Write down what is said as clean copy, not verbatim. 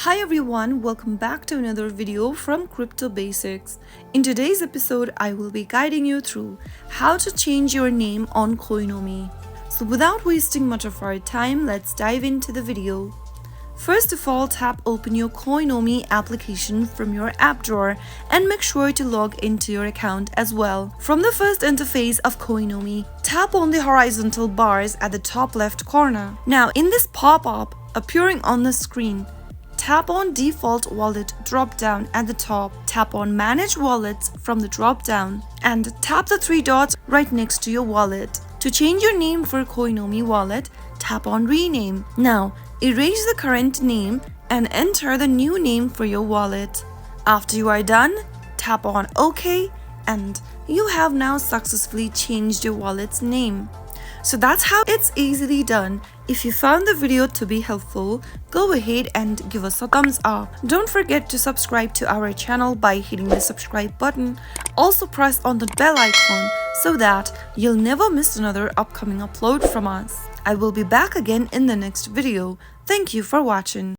Hi everyone, welcome back to another video from Crypto Basics. In today's episode, I will be guiding you through how to change your name on Coinomi. So without wasting much of our time, let's dive into the video. First of all, tap open your Coinomi application from your app drawer and make sure to log into your account as well. From the first interface of Coinomi, tap on the horizontal bars at the top left corner. Now in this pop-up appearing on the screen, tap on Default Wallet drop-down at the top, tap on Manage Wallets from the drop-down, and tap the three dots right next to your wallet. To change your name for Coinomi wallet, tap on Rename. Now, erase the current name and enter the new name for your wallet. After you are done, tap on OK and you have now successfully changed your wallet's name. So that's how it's easily done. If you found the video to be helpful, go ahead and give us a thumbs up. Don't forget to subscribe to our channel by hitting the subscribe button. Also press on the bell icon so that you'll never miss another upcoming upload from us. I will be back again in the next video. Thank you for watching.